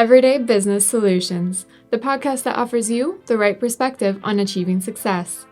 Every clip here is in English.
Everyday Business Solutions, the podcast that offers you the right perspective on achieving success.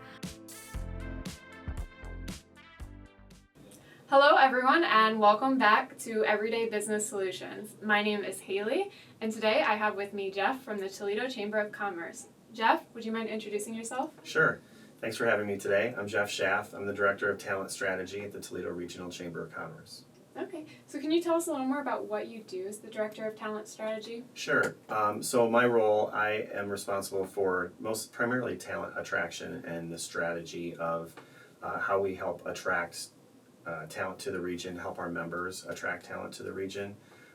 Hello, everyone, and welcome back to Everyday Business Solutions. My name is Haley, and today I have with me Jeff from the Toledo Chamber of Commerce. Jeff, would you mind introducing yourself? Sure. Thanks for having me today. I'm Jeff Schaaf. I'm the Director of Talent Strategy at the Toledo Regional Chamber of Commerce. Okay, so can you tell us a little more about what you do as the Director of Talent Strategy? Sure. So my role, I am responsible for primarily talent attraction and the strategy of how we help attract talent to the region, help our members attract talent to the region.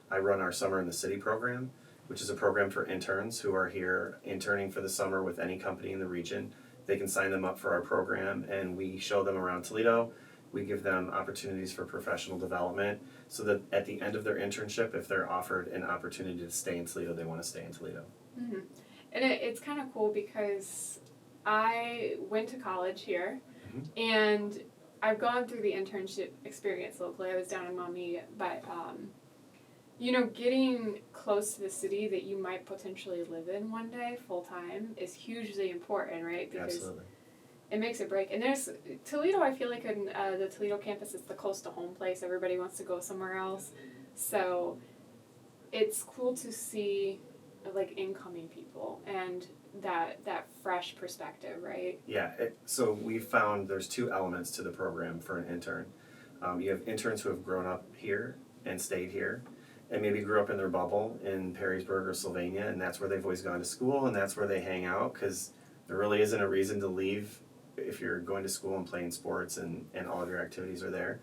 I run our Summer in the City program, which is a program for interns who are here interning for the summer with any company in the region. They can sign them up for our program, and we show them around Toledo. We give them opportunities for professional development so that at the end of their internship, if they're offered an opportunity to stay in Toledo, they want to stay in Toledo. Mm-hmm. And it's kind of cool because I went to college here, and I've gone through the internship experience locally. I was down in Maumee, but getting close to the city that you might potentially live in one day full time is hugely important, right? Because Absolutely. It makes a break. And there's Toledo, I feel like in the Toledo campus is the close to home place. Everybody wants to go somewhere else. So it's cool to see like incoming people and that fresh perspective, right? Yeah, so we found there's two elements to the program for an intern. You have interns who have grown up here and stayed here and maybe grew up in their bubble in Perrysburg or Sylvania, and that's where they've always gone to school and that's where they hang out because there really isn't a reason to leave if you're going to school and playing sports and all of your activities are there.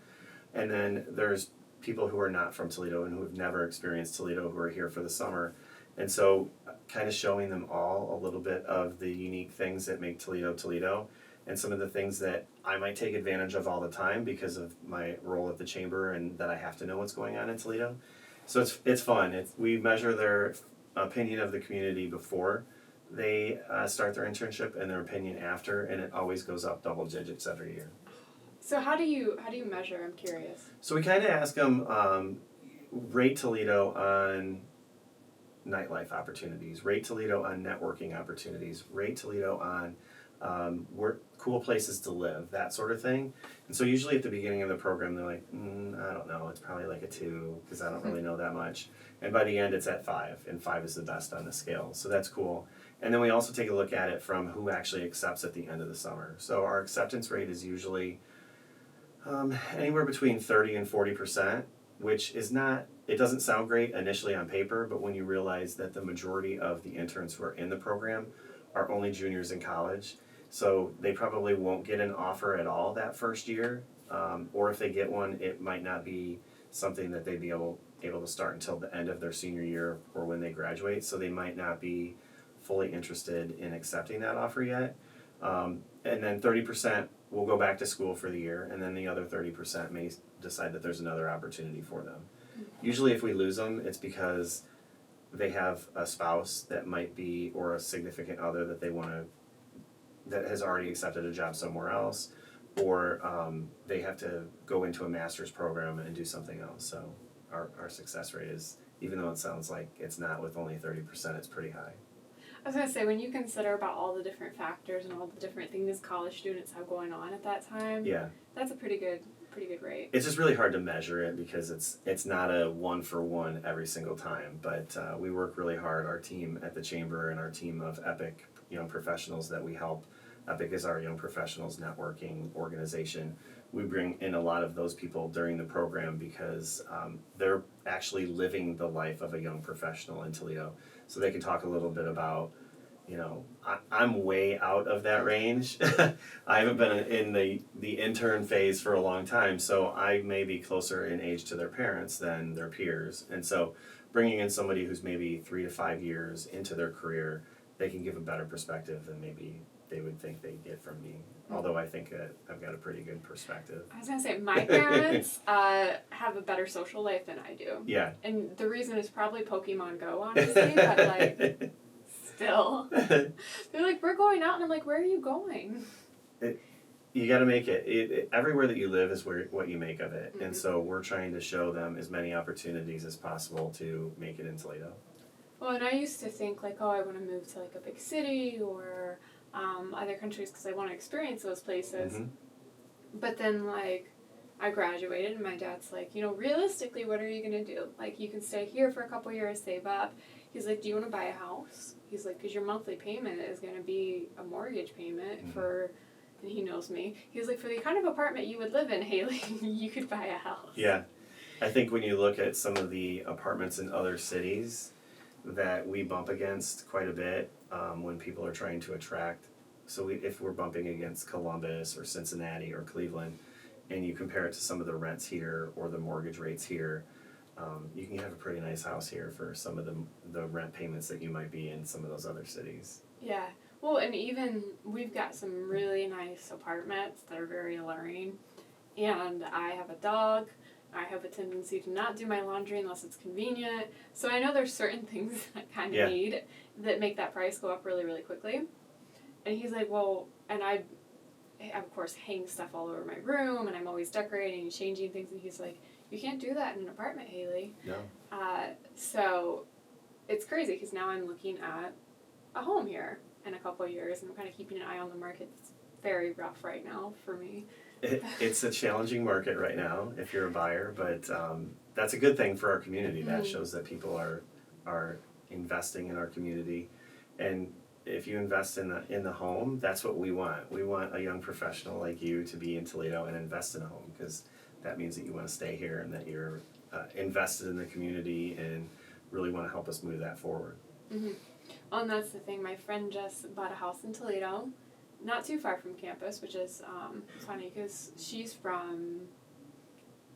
And then there's people who are not from Toledo and who have never experienced Toledo who are here for the summer. And so kind of showing them all a little bit of the unique things that make Toledo Toledo and some of the things that I might take advantage of all the time because of my role at the chamber and that I have to know what's going on in Toledo. So it's fun. We measure their opinion of the community before they start their internship and their opinion after, and it always goes up double digits every year. So how do you measure? I'm curious. So we kind of ask them, rate Toledo on nightlife opportunities, rate Toledo on networking opportunities, rate Toledo on cool places to live, that sort of thing. And so usually at the beginning of the program, they're like, I don't know, it's probably like a 2 because I don't really know that much. And by the end, it's at 5, and 5 is the best on the scale. So that's cool. And then we also take a look at it from who actually accepts at the end of the summer. So our acceptance rate is usually anywhere between 30 and 40%, which is not, it doesn't sound great initially on paper, but when you realize that the majority of the interns who are in the program are only juniors in college, so they probably won't get an offer at all that first year, or if they get one, it might not be something that they'd be able to start until the end of their senior year or when they graduate, so they might not be fully interested in accepting that offer yet. And then 30% will go back to school for the year, and then the other 30% may decide that there's another opportunity for them. Usually if we lose them, it's because they have a spouse that might be, or a significant other that that has already accepted a job somewhere else, or they have to go into a master's program and do something else. So our success rate is, even though it sounds like it's not with only 30%, it's pretty high. I was going to say, when you consider about all the different factors and all the different things college students have going on at that time, Yeah, that's a pretty good rate. it's just really hard to measure it because it's not a 1-for-1 every single time, but we work really hard. Our team at the chamber and our team of EPIC young professionals that we help. EPIC is our young professionals networking organization. We bring in a lot of those people during the program because they're actually living the life of a young professional in Toledo. So they can talk a little bit about, I'm way out of that range. I haven't been in the intern phase for a long time, so I may be closer in age to their parents than their peers. And so bringing in somebody who's maybe 3 to 5 years into their career, they can give a better perspective than maybe they would think they'd get from me. Although I think I've got a pretty good perspective. I was going to say, my parents have a better social life than I do. Yeah. And the reason is probably Pokemon Go, honestly, but like, still. They're like, we're going out, and I'm like, where are you going? You got to make it. Everywhere that you live is what you make of it. Mm-hmm. And so we're trying to show them as many opportunities as possible to make it in Toledo. Well, and I used to think like, oh, I want to move to like a big city or other countries because I want to experience those places. Mm-hmm. But then like I graduated and my dad's like, realistically, what are you going to do? Like you can stay here for a couple years, save up. He's like, do you want to buy a house? He's like, because your monthly payment is going to be a mortgage payment for, and he knows me. He's like, for the kind of apartment you would live in, Haley, you could buy a house. Yeah. I think when you look at some of the apartments in other cities that we bump against quite a bit when people are trying to attract, so if we're bumping against Columbus or Cincinnati or Cleveland, and you compare it to some of the rents here or the mortgage rates here, you can have a pretty nice house here for some of the rent payments that you might be in some of those other cities. Yeah. Well, and even we've got some really nice apartments that are very alluring. And I have a dog. I have a tendency to not do my laundry unless it's convenient. So I know there's certain things that I kind of need that make that price go up really, really quickly. And he's like, well, and I, of course, hang stuff all over my room, and I'm always decorating and changing things. And he's like, you can't do that in an apartment, Haley. No. So it's crazy because now I'm looking at a home here in a couple of years, and I'm kind of keeping an eye on the market. It's very rough right now for me. It's a challenging market right now if you're a buyer, but that's a good thing for our community. That shows that people are investing in our community, and if you invest in the home, that's what we want. We want a young professional like you to be in Toledo and invest in a home, because that means that you want to stay here and that you're invested in the community and really want to help us move that forward. Mm-hmm. Well, and that's the thing. My friend just bought a house in Toledo, not too far from campus, which is funny because she's from,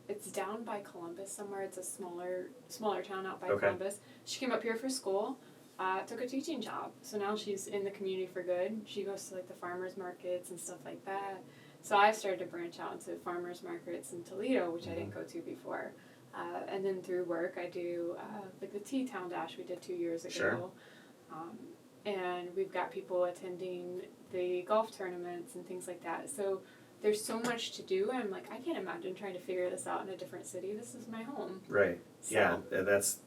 it's down by Columbus somewhere. It's a smaller town out by Columbus. She came up here for school, took a teaching job. So now she's in the community for good. She goes to like the farmers markets and stuff like that. So I started to branch out into farmers markets in Toledo, which I didn't go to before. And then through work, I do like the T-Town Dash we did 2 years ago. Sure. And we've got people attending the golf tournaments and things like that. So there's so much to do, and I'm like, I can't imagine trying to figure this out in a different city. This is my home. Right. So. Yeah,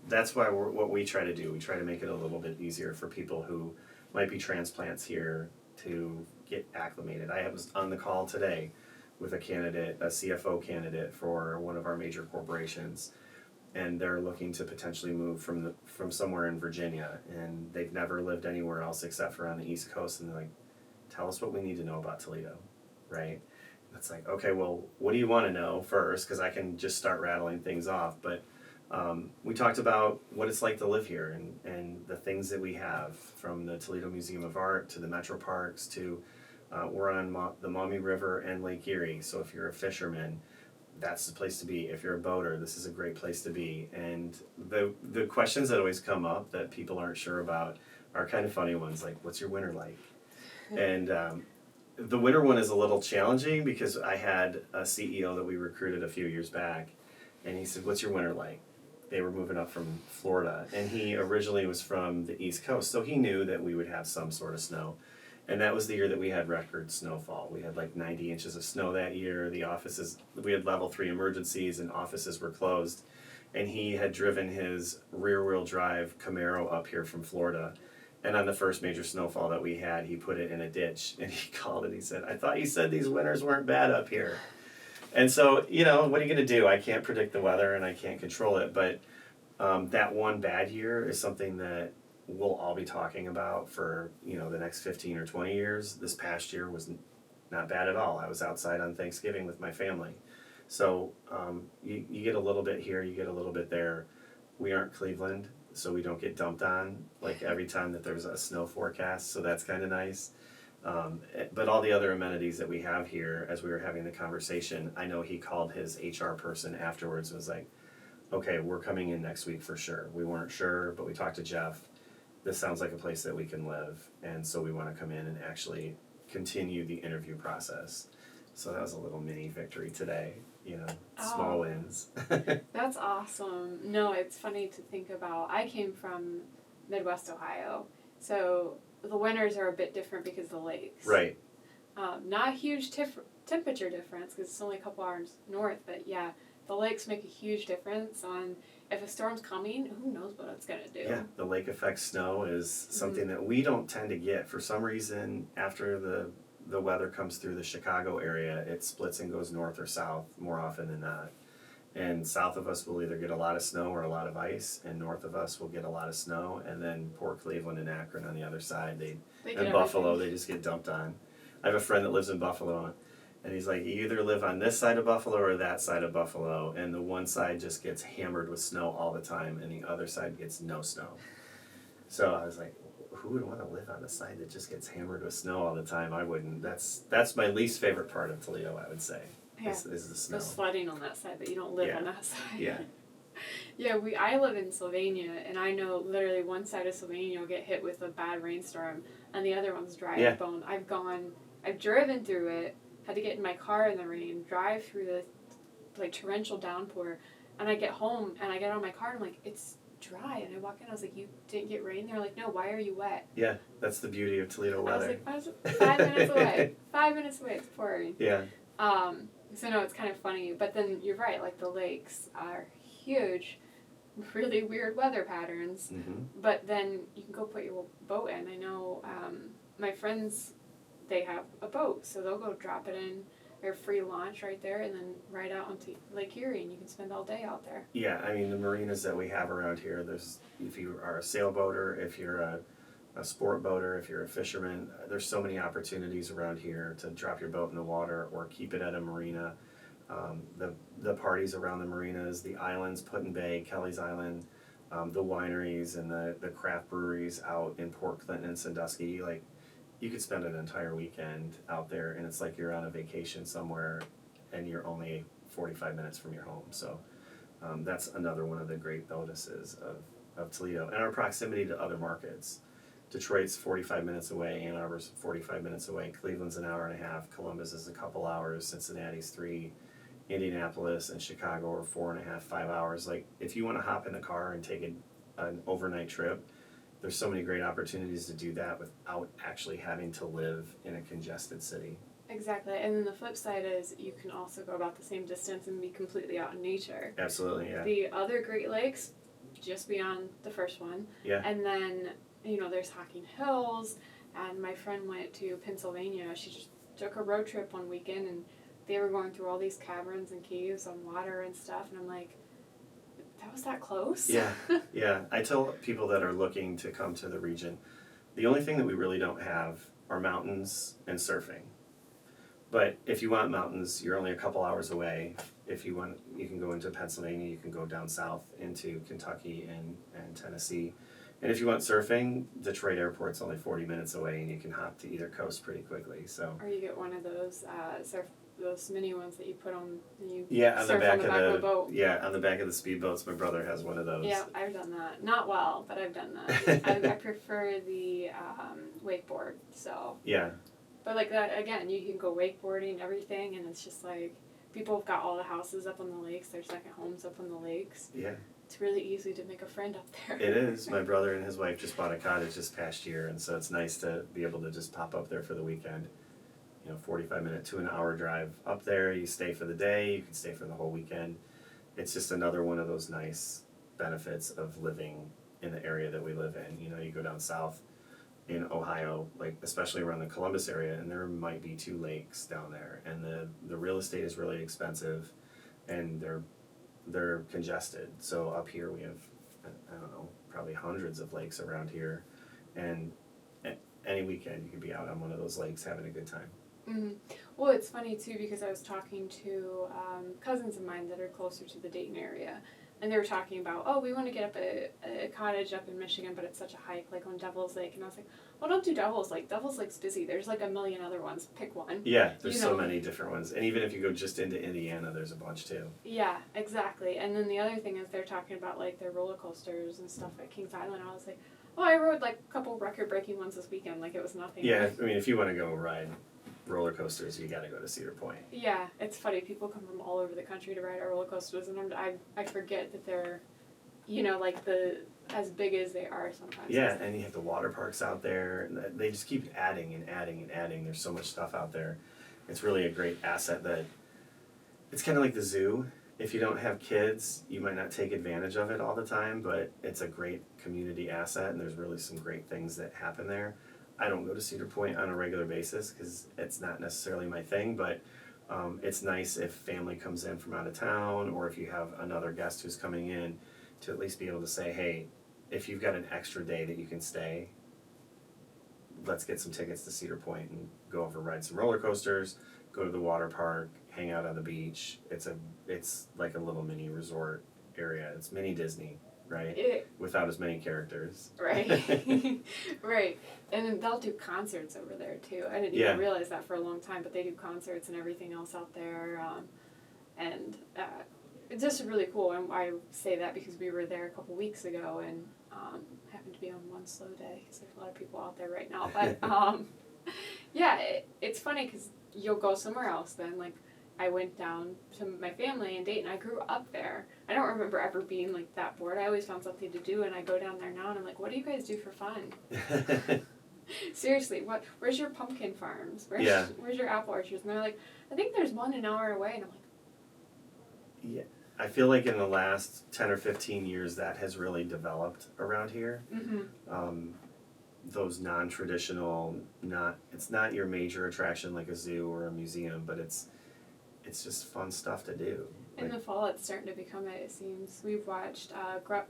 that's why what we try to do. We try to make it a little bit easier for people who might be transplants here to get acclimated. I was on the call today with a CFO candidate for one of our major corporations, and they're looking to potentially move from somewhere in Virginia, and they've never lived anywhere else except for on the East Coast, and they're like, tell us what we need to know about Toledo, right? And it's like, okay, well, what do you want to know first? Because I can just start rattling things off, but we talked about what it's like to live here and the things that we have, from the Toledo Museum of Art to the Metro Parks to we're on the Maumee River and Lake Erie, so if you're a fisherman, that's the place to be. If you're a boater, this is a great place to be. And the questions that always come up that people aren't sure about are kind of funny ones, like, what's your winter like? And the winter one is a little challenging because I had a CEO that we recruited a few years back, and he said, what's your winter like? They were moving up from Florida, and he originally was from the East Coast, so he knew that we would have some sort of snow. And that was the year that we had record snowfall. We had like 90 inches of snow that year. We had level 3 emergencies and offices were closed. And he had driven his rear-wheel drive Camaro up here from Florida. And on the first major snowfall that we had, he put it in a ditch. And he called and he said, I thought you said these winters weren't bad up here. And so, what are you going to do? I can't predict the weather and I can't control it. But that one bad year is something that we'll all be talking about for the next 15 or 20 years. This past year was not bad at all. I was outside on Thanksgiving with my family. So you get a little bit here, you get a little bit there. We aren't Cleveland, so we don't get dumped on like every time that there's a snow forecast, so that's kind of nice. But all the other amenities that we have here, as we were having the conversation, I know he called his HR person afterwards and was like, okay, we're coming in next week for sure. We weren't sure, but we talked to Jeff. This sounds like a place that we can live, and so we want to come in and actually continue the interview process. So that was a little mini victory today, small wins. That's awesome. No, it's funny to think about. I came from Midwest Ohio, so the winters are a bit different because of the lakes. Right. Not a huge temperature difference because it's only a couple hours north, but yeah, the lakes make a huge difference on if a storm's coming, who knows what it's gonna do? Yeah, the lake effect snow is something that we don't tend to get. For some reason, after the weather comes through the Chicago area, it splits and goes north or south more often than not. And south of us will either get a lot of snow or a lot of ice, and north of us will get a lot of snow, and then poor Cleveland and Akron on the other side, and Buffalo, they just get dumped on. I have a friend that lives in Buffalo, and he's like, you either live on this side of Buffalo or that side of Buffalo, and the one side just gets hammered with snow all the time, and the other side gets no snow. So I was like, who would want to live on the side that just gets hammered with snow all the time? I wouldn't. That's my least favorite part of Toledo, I would say. Yeah. Is the snow. The sledding on that side, but you don't live on that side. Yeah. Yeah, I live in Sylvania, and I know literally one side of Sylvania will get hit with a bad rainstorm, and the other one's dry as bone. I've driven through it, had to get in my car in the rain, drive through the torrential downpour, and I get home, and I get out of my car, and I'm like, it's dry, and I walk in, I was like, you didn't get rain? They're like, no, why are you wet? Yeah, that's the beauty of Toledo weather. I was like, 5 minutes away. 5 minutes away, it's pouring. Yeah. So no, it's kind of funny, but then you're right, like the lakes are huge, really weird weather patterns, but then you can go put your boat in. I know my friends, they have a boat, so they'll go drop it in their free launch right there and then ride out onto Lake Erie, and you can spend all day out there. Yeah, I mean, the marinas that we have around here, if you are a sailboater, if you're a sport boater, if you're a fisherman, there's so many opportunities around here to drop your boat in the water or keep it at a marina. The parties around the marinas, the islands, Put-in Bay, Kelly's Island, the wineries and the craft breweries out in Port Clinton and Sandusky, like, you could spend an entire weekend out there, and it's like you're on a vacation somewhere and you're only 45 minutes from your home. So that's another one of the great bonuses of Toledo, and our proximity to other markets. Detroit's 45 minutes away, Ann Arbor's 45 minutes away, Cleveland's an hour and a half, Columbus is a couple hours, Cincinnati's 3, Indianapolis and Chicago are 4.5, 5 hours. Like, if you want to hop in the car and take an overnight trip, there's so many great opportunities to do that without actually having to live in a congested city. Exactly, and then the flip side is you can also go about the same distance and be completely out in nature. Absolutely, yeah. The other Great Lakes, just beyond the first one. Yeah. And then, there's Hocking Hills, and my friend went to Pennsylvania. She just took a road trip one weekend, and they were going through all these caverns and caves on water and stuff, and I'm like, that was that close? Yeah, yeah. I tell people that are looking to come to the region, the only thing that we really don't have are mountains and surfing. But if you want mountains, you're only a couple hours away. If you want, you can go into Pennsylvania, you can go down south into Kentucky and Tennessee. And if you want surfing, Detroit Airport's only 40 minutes away, and you can hop to either coast pretty quickly. So. Or you get one of those those mini ones that you put on and you on surf the back on the back of the boat. Yeah, on the back of the speedboats. My brother has one of those. Yeah, I've done that. Not well, but I've done that. I prefer the wakeboard. So. Yeah. But like that again, you can go wakeboarding and everything, and it's just like people have got all the houses up on the lakes, their second homes up on the lakes. Yeah. It's really easy to make a friend up there. It is. My brother and his wife just bought a cottage this past year, and so it's nice to be able to just pop up there for the weekend. 45-minute to an hour drive up there. You stay for the day. You can stay for the whole weekend. It's just another one of those nice benefits of living in the area that we live in. You go down south in Ohio, like especially around the Columbus area, and there might be 2 lakes down there, and the real estate is really expensive, and they're congested. So up here we have, I don't know, probably hundreds of lakes around here, and any weekend you could be out on one of those lakes having a good time. Mm-hmm. Well, it's funny too because I was talking to cousins of mine that are closer to the Dayton area, and they were talking about, we want to get up a cottage up in Michigan, but it's such a hike, like on Devil's Lake, and I was like, well, don't do Devil's Lake. Devil's Lake's busy. There's like a million other ones. Pick one. Yeah, there's so many different ones, and even if you go just into Indiana, there's a bunch too. Yeah, exactly. And then the other thing is they're talking about like their roller coasters and stuff at Kings Island. I was like, I rode like a couple record-breaking ones this weekend, like it was nothing. Yeah, I mean, if you want to go ride roller coasters, you got to go to Cedar Point. Yeah, it's funny. People come from all over the country to ride our roller coasters, and I forget that they're, like as big as they are sometimes. Yeah, and you have the water parks out there. And they just keep adding and adding and adding. There's so much stuff out there. It's really a great asset that it's kind of like the zoo. if you don't have kids, you might not take advantage of it all the time, but it's a great community asset, and there's really some great things that happen there. I don't go to Cedar Point on a regular basis because it's not necessarily my thing, but it's nice if family comes in from out of town, or if you have another guest who's coming in, to at least be able to say, hey, if you've got an extra day that you can stay, let's get some tickets to Cedar Point and go over, ride some roller coasters, go to the water park, hang out on the beach. It's like a little mini resort area. It's mini Disney, right? Without as many characters. Right. Right. And then they'll do concerts over there too. I didn't even realize that for a long time, but they do concerts and everything else out there. It's just really cool. And I say that because we were there a couple weeks ago and happened to be on one slow day because there's a lot of people out there right now. But it's funny because you'll go somewhere else then. Like, I went down to my family in Dayton. I grew up there. I don't remember ever being like that bored. I always found something to do, and I go down there now and I'm like, what do you guys do for fun? Seriously, where's your pumpkin farms? Where's your apple orchards? And they're like, I think there's one an hour away. And I'm like, yeah. I feel like in the last 10 or 15 years that has really developed around here. mm-hmm. Those non-traditional, it's not your major attraction like a zoo or a museum, but it's just fun stuff to do. In the fall, it's starting to become it seems. We've watched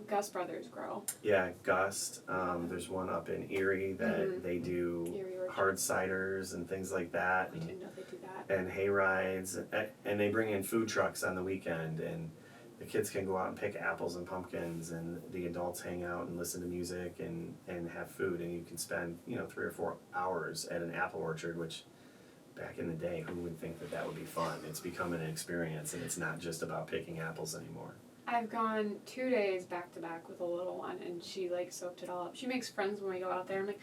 Gus Brothers grow. Yeah, Gust. There's one up in Erie that they do hard ciders and things like that. I didn't know they do that. And hay rides. And they bring in food trucks on the weekend. And the kids can go out and pick apples and pumpkins. And the adults hang out and listen to music and have food. And you can spend, 3 or 4 hours at an apple orchard, which... back in the day, who would think that would be fun? It's become an experience, and it's not just about picking apples anymore. I've gone 2 days back to back with a little one, and she soaked it all up. She makes friends when we go out there. I'm like,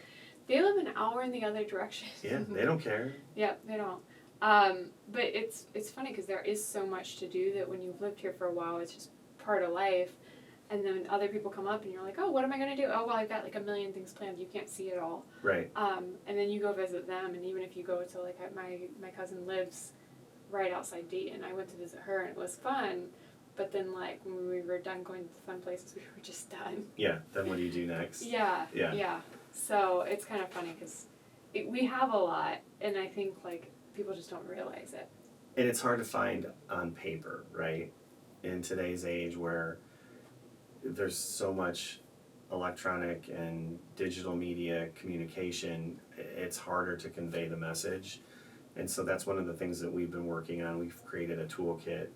they live an hour in the other direction. Yeah, they don't care. Yeah, they don't. But it's funny because there is so much to do that when you've lived here for a while, it's just part of life. And then other people come up and you're like, oh, what am I going to do? Oh, well, I've got a million things planned. You can't see it all. Right. And then you go visit them. And even if you go to, my cousin lives right outside Dayton. I went to visit her and it was fun. But then, when we were done going to the fun places, we were just done. Yeah. Then what do you do next? Yeah. So it's kind of funny because we have a lot. And I think, people just don't realize it. And it's hard to find on paper, right? In today's age where... there's so much electronic and digital media communication, it's harder to convey the message. And so that's one of the things that we've been working on. We've created a toolkit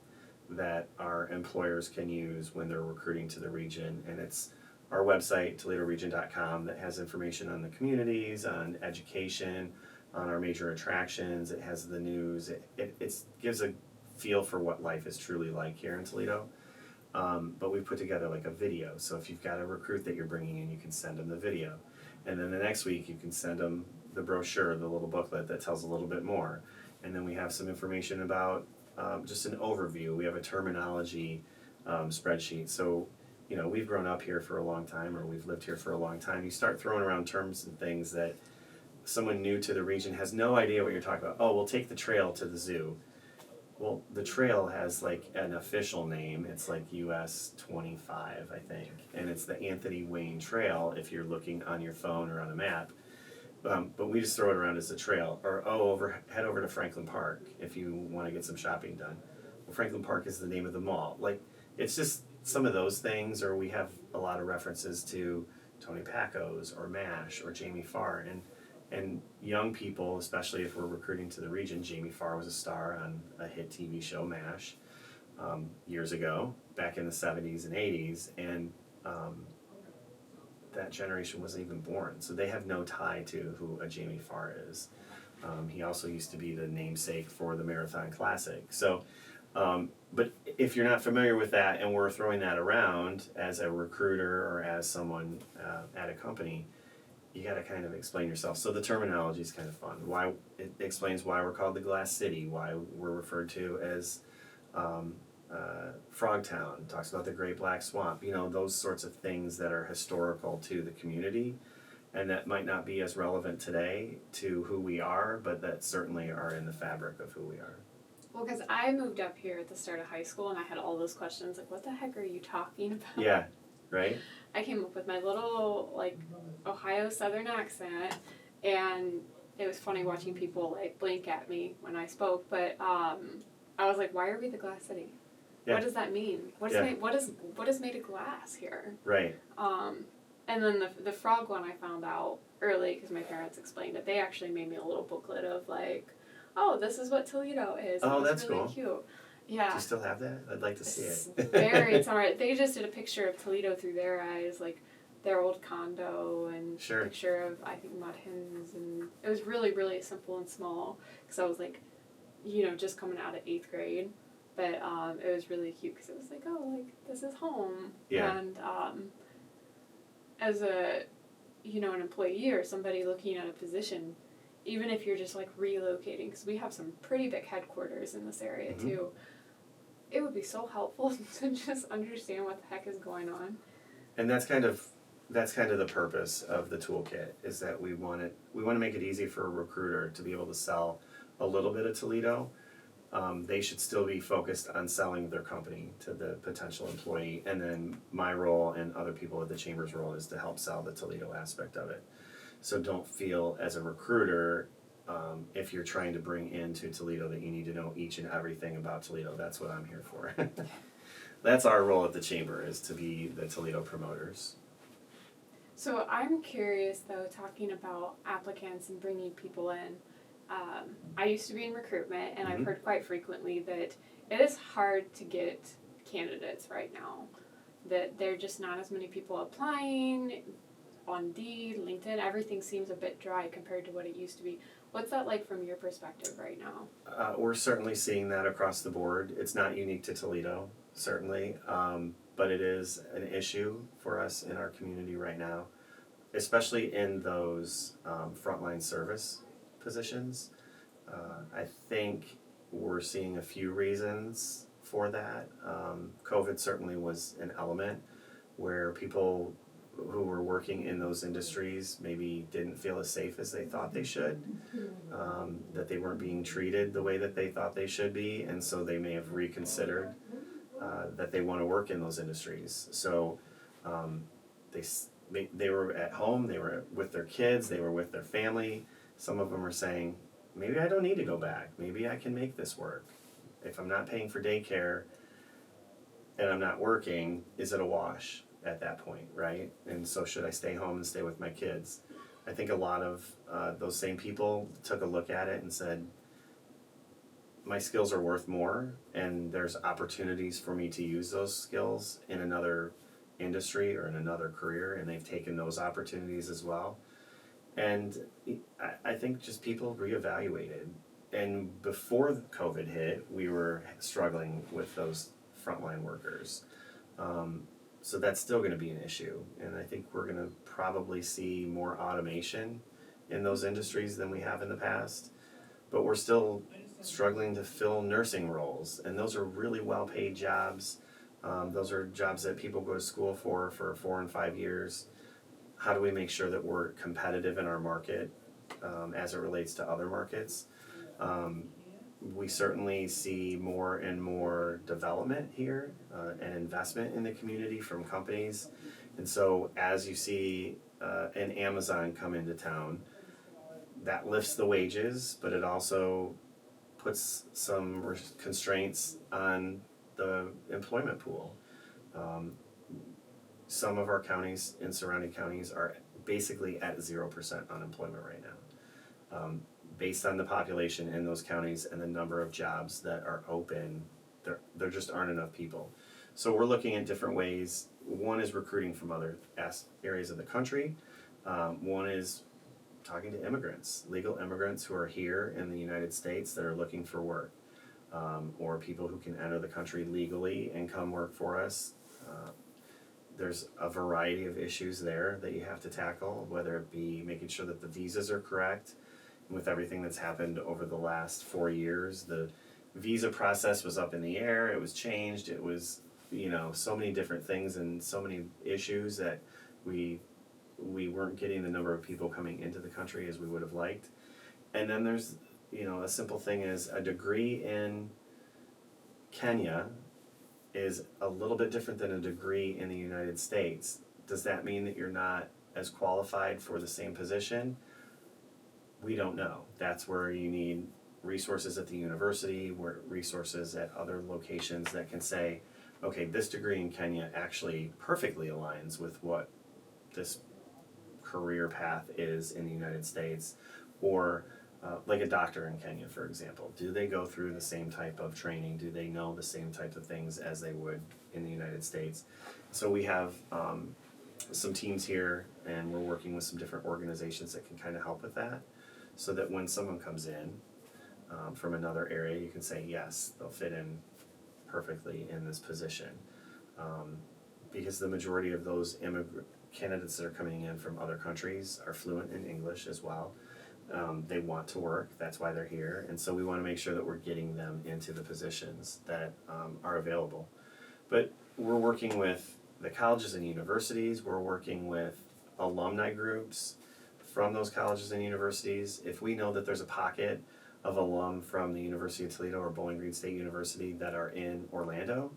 that our employers can use when they're recruiting to the region. And it's our website, ToledoRegion.com, that has information on the communities, on education, on our major attractions. It has the news. It gives a feel for what life is truly like here in Toledo. But we've put together a video. So if you've got a recruit that you're bringing in, you can send them the video. And then the next week you can send them the brochure, the little booklet that tells a little bit more. And then we have some information about just an overview. We have a terminology spreadsheet. So, we've grown up here for a long time, or we've lived here for a long time. You start throwing around terms and things that someone new to the region has no idea what you're talking about. Oh, we'll take the trail to the zoo. Well, the trail has an official name. It's US 25, I think. And it's the Anthony Wayne Trail if you're looking on your phone or on a map. But we just throw it around as a trail. Or, head over to Franklin Park if you want to get some shopping done. Well, Franklin Park is the name of the mall. It's just some of those things, or we have a lot of references to Tony Pacos or MASH or Jamie Farr. And young people, especially if we're recruiting to the region, Jamie Farr was a star on a hit TV show, MASH, years ago, back in the 70s and 80s, and that generation wasn't even born. So they have no tie to who a Jamie Farr is. He also used to be the namesake for the Marathon Classic. So, but if you're not familiar with that and we're throwing that around as a recruiter or as someone at a company, you got to kind of explain yourself. So the terminology is kind of fun. Why it explains why we're called the Glass City, why we're referred to as Frogtown. Talks about the Great Black Swamp. Those sorts of things that are historical to the community, and that might not be as relevant today to who we are, but that certainly are in the fabric of who we are. Well, because I moved up here at the start of high school and I had all those questions like, what the heck are you talking about? Yeah, right? I came up with my little, like, Ohio Southern accent, and it was funny watching people, like, blink at me when I spoke, but I was like, why are we the Glass City? Yeah. What does that mean? What is made of glass here? Right. And then the frog one I found out early because my parents explained it. They actually made me a little booklet of, like, oh, this is what Toledo is. Oh, it was that's really cool. Cute. Yeah. Do you still have that? I'd like to see it. Very smart. They just did a picture of Toledo through their eyes, like their old condo, and Sure. a picture of, I think, mud hens, and it was really, really simple and small, because I was like, just coming out of 8th grade, but it was really cute, because it was like, oh, like, this is home. Yeah. And as a, an employee or somebody looking at a position, even if you're just, like, relocating, because we have some pretty big headquarters in this area, Mm-hmm. too, it would be so helpful to just understand what the heck is going on. And that's kind of the purpose of the toolkit, is that we want to make it easy for a recruiter to be able to sell a little bit of Toledo. They should still be focused on selling their company to the potential employee, and then my role and other people at the Chamber's role is to help sell the Toledo aspect of it. So don't feel as a recruiter, if you're trying to bring into Toledo, that you need to know each and everything about Toledo. That's what I'm here for. That's our role at the Chamber, is to be the Toledo promoters. So I'm curious, though, talking about applicants and bringing people in. I used to be in recruitment, and I've heard quite frequently that it is hard to get candidates right now. That there are just not as many people applying. On Indeed, LinkedIn, everything seems a bit dry compared to what it used to be. What's that like from your perspective right now? We're certainly seeing that across the board. It's not unique to Toledo, certainly, but it is an issue for us in our community right now, especially in those frontline service positions. I think we're seeing a few reasons for that. COVID certainly was an element where people who were working in those industries maybe didn't feel as safe as they thought they should, that they weren't being treated the way that they thought they should be, and so they may have reconsidered that they want to work in those industries. So they were at home, they were with their kids, they were with their family. Some of them are saying, maybe I don't need to go back, maybe I can make this work. If I'm not paying for daycare and I'm not working, is it a wash at that point, right? And so should I stay home and stay with my kids? I think a lot of those same people took a look at it and said, my skills are worth more, and there's opportunities for me to use those skills in another industry or in another career, and they've taken those opportunities as well. And I think just people reevaluated. And before COVID hit, we were struggling with those frontline workers. So that's still going to be an issue, and I think we're going to probably see more automation in those industries than we have in the past, but we're still struggling to fill nursing roles, and those are really well-paid jobs. Those are jobs that people go to school for 4 and 5 years. How do we make sure that we're competitive in our market as it relates to other markets? We certainly see more and more development here and investment in the community from companies. And so as you see an Amazon come into town, that lifts the wages, but it also puts some constraints on the employment pool. Some of our counties and surrounding counties are basically at 0% unemployment right now. Based on the population in those counties and the number of jobs that are open, there just aren't enough people. So we're looking at different ways. One is recruiting from other areas of the country. One is talking to immigrants, legal immigrants who are here in the United States that are looking for work, or people who can enter the country legally and come work for us. There's a variety of issues there that you have to tackle, whether it be making sure that the visas are correct. With everything that's happened over the last 4 years, the visa process was up in the air, it was changed, it was, so many different things and so many issues that we weren't getting the number of people coming into the country as we would have liked. And then there's, a simple thing is a degree in Kenya is a little bit different than a degree in the United States. Does that mean that you're not as qualified for the same position? We don't know. That's where you need resources at the university, where resources at other locations that can say, okay, this degree in Kenya actually perfectly aligns with what this career path is in the United States, or like a doctor in Kenya, for example. Do they go through the same type of training? Do they know the same types of things as they would in the United States? So we have some teams here, and we're working with some different organizations that can kind of help with that, so that when someone comes in from another area, you can say, yes, they'll fit in perfectly in this position. Because the majority of those candidates that are coming in from other countries are fluent in English as well. They want to work, that's why they're here, and so we want to make sure that we're getting them into the positions that are available. But we're working with the colleges and universities, we're working with alumni groups from those colleges and universities. If we know that there's a pocket of alum from the University of Toledo or Bowling Green State University that are in Orlando,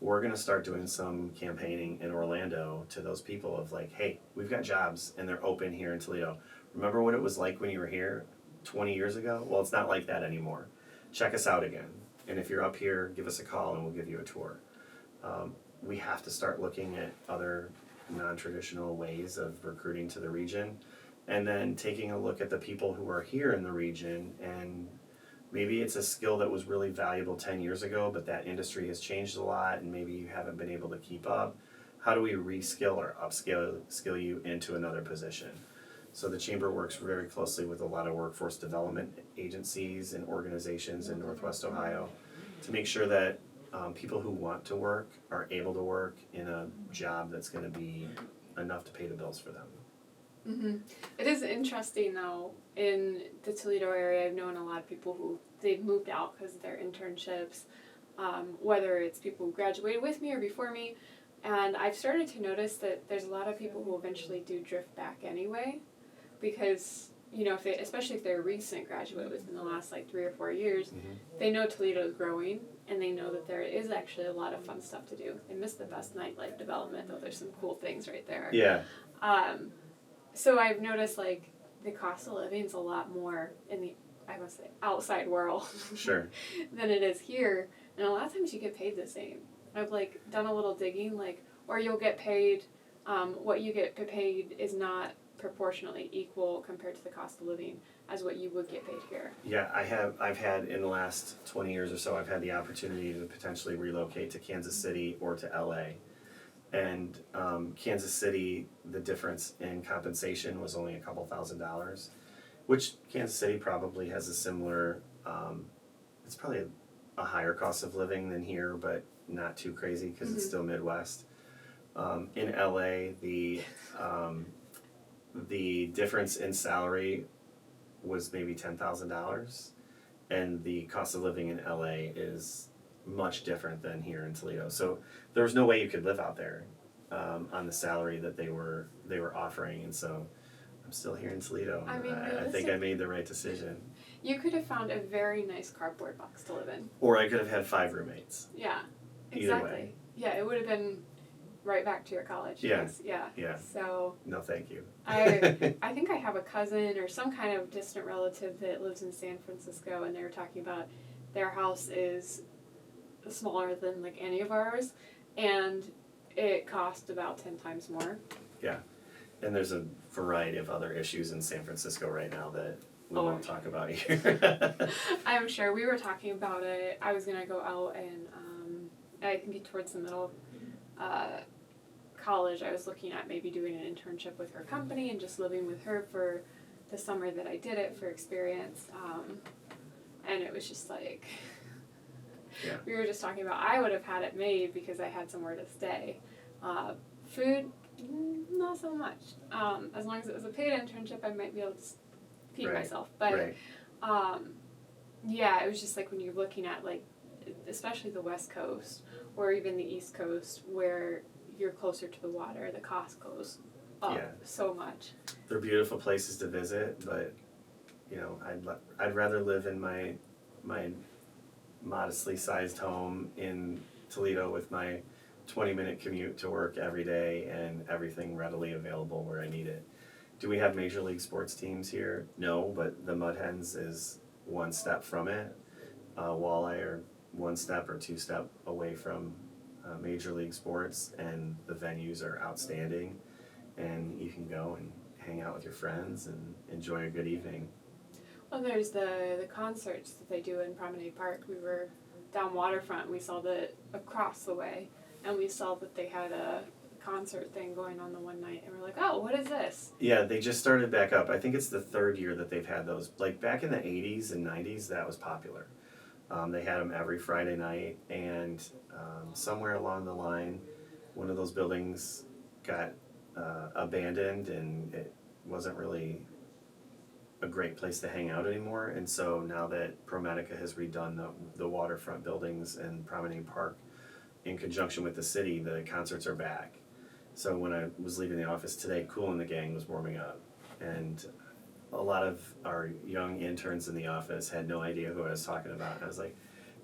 we're going to start doing some campaigning in Orlando to those people of like, hey, we've got jobs and they're open here in Toledo. Remember what it was like when you were here 20 years ago? Well, it's not like that anymore. Check us out again. And if you're up here, give us a call and we'll give you a tour. We have to start looking at other non-traditional ways of recruiting to the region, and then taking a look at the people who are here in the region, and maybe it's a skill that was really valuable 10 years ago, but that industry has changed a lot and maybe you haven't been able to keep up. How do we reskill or upskill you into another position? So the Chamber works very closely with a lot of workforce development agencies and organizations in Northwest Ohio to make sure that people who want to work are able to work in a job that's going to be enough to pay the bills for them. Mm-hmm. It is interesting though, in the Toledo area, I've known a lot of people who they've moved out because of their internships, whether it's people who graduated with me or before me, and I've started to notice that there's a lot of people who eventually do drift back anyway, because you know, especially if they're a recent graduate within the last like 3 or 4 years, Mm-hmm. they know Toledo is growing, and they know that there is actually a lot of fun stuff to do. They miss the best nightlife development, though there's some cool things right there. Yeah. So I've noticed like the cost of living is a lot more in the, I must say, outside world Sure. than it is here, and a lot of times you get paid the same. I've like done a little digging, like, or you'll get paid, what you get paid is not proportionally equal compared to the cost of living as what you would get paid here. Yeah, I've had in the last 20 years or so, I've had the opportunity to potentially relocate to Kansas City or to LA. And Kansas City, the difference in compensation was only a couple $1,000s, which Kansas City probably has a similar, it's probably a higher cost of living than here, but not too crazy because Mm-hmm. it's still Midwest. In LA, the difference in salary was maybe $10,000, and the cost of living in LA is much different than here in Toledo. So there was no way you could live out there on the salary that they were offering, and so I'm still here in Toledo. I mean, I think I made the right decision. You could have found a very nice cardboard box to live in. Or I could have had 5 roommates. Yeah, Either exactly. way. Yeah, it would have been right back to your college Yeah. days. Yeah. Yeah. So No, thank you. I think I have a cousin or some kind of distant relative that lives in San Francisco, and they were talking about their house is smaller than like any of ours, and it cost about 10 times more. Yeah, and there's a variety of other issues in San Francisco right now that we won't talk about here. I'm sure. We were talking about it. I was gonna go out and I think towards the middle of college, I was looking at maybe doing an internship with her company and just living with her for the summer that I did it for experience. And it was just like, Yeah. we were just talking about, I would have had it made because I had somewhere to stay. Food, not so much. As long as it was a paid internship, I might be able to feed Right. myself. But Right. yeah, it was just like when you're looking at like, especially the West Coast or even the East Coast, where you're closer to the water, the cost goes up Yeah. so much. They're beautiful places to visit, but you know, I'd rather live in my modestly sized home in Toledo with my 20-minute commute to work every day and everything readily available where I need it. Do we have major league sports teams here? No, but the Mud Hens is one step from it. Walleye are one step or two step away from major league sports, and the venues are outstanding, and you can go and hang out with your friends and enjoy a good evening. Well, there's the concerts that they do in Promenade Park. We were down waterfront. We saw that across the way, and we saw that they had a concert thing going on the one night, and we're like, oh, what is this? Yeah, they just started back up. I think it's the third year that they've had those. Like back in the 80s and 90s, that was popular. They had them every Friday night, and somewhere along the line, one of those buildings got abandoned, and it wasn't really a great place to hang out anymore. And so now that ProMedica has redone the waterfront buildings and Promenade Park in conjunction with the city, the concerts are back. So when I was leaving the office today, Kool and the Gang was warming up, and a lot of our young interns in the office had no idea who I was talking about. And I was like,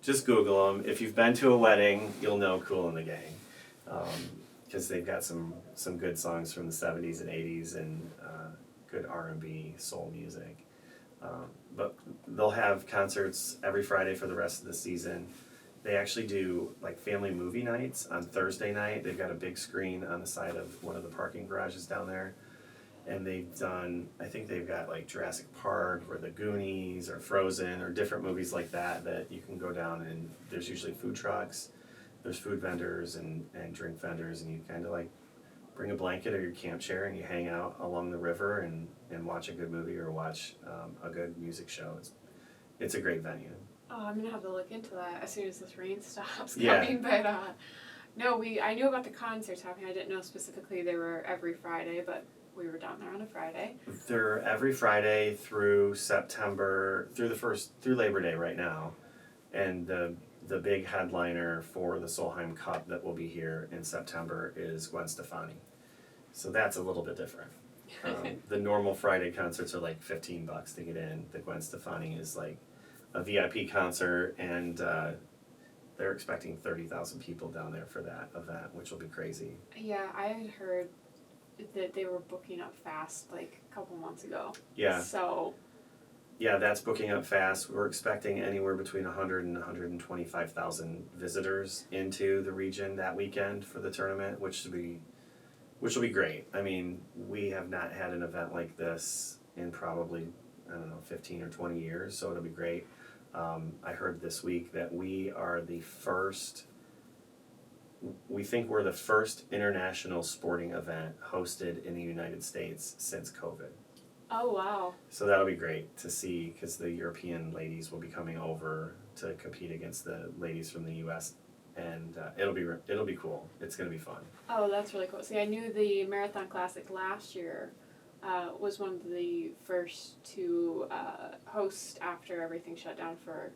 just Google them. If you've been to a wedding, you'll know Kool and the Gang, because they've got some good songs from the 70s and 80s and good R&B, soul music. But they'll have concerts every Friday for the rest of the season. They actually do like family movie nights on Thursday night. They've got a big screen on the side of one of the parking garages down there. And they've done, I think they've got like Jurassic Park or The Goonies or Frozen or different movies like that you can go down, and there's usually food trucks, there's food vendors and drink vendors, and you kind of like bring a blanket or your camp chair and you hang out along the river and watch a good movie or watch a good music show. It's a great venue. Oh, I'm gonna have to look into that as soon as this rain stops Yeah. coming. But no, I knew about the concerts happening. I didn't know specifically they were every Friday, but we were down there on a Friday. They're every Friday through September, through Labor Day right now, and the big headliner for the Solheim Cup that will be here in September is Gwen Stefani. So that's a little bit different. The normal Friday concerts are like $15 to get in. The Gwen Stefani is like a VIP concert, and they're expecting 30,000 people down there for that event, which will be crazy. Yeah, I had heard that they were booking up fast like a couple months ago. Yeah. So. Yeah, that's booking up fast. We're expecting anywhere between 100 and 125,000 visitors into the region that weekend for the tournament, which will be great. I mean, we have not had an event like this in probably, 15 or 20 years, so it'll be great. I heard this week that we think we're the first international sporting event hosted in the United States since COVID. Oh, wow. So that'll be great to see, because the European ladies will be coming over to compete against the ladies from the U.S. and it'll be cool. It's gonna be fun. Oh, that's really cool. See, I knew the Marathon Classic last year was one of the first to host after everything shut down for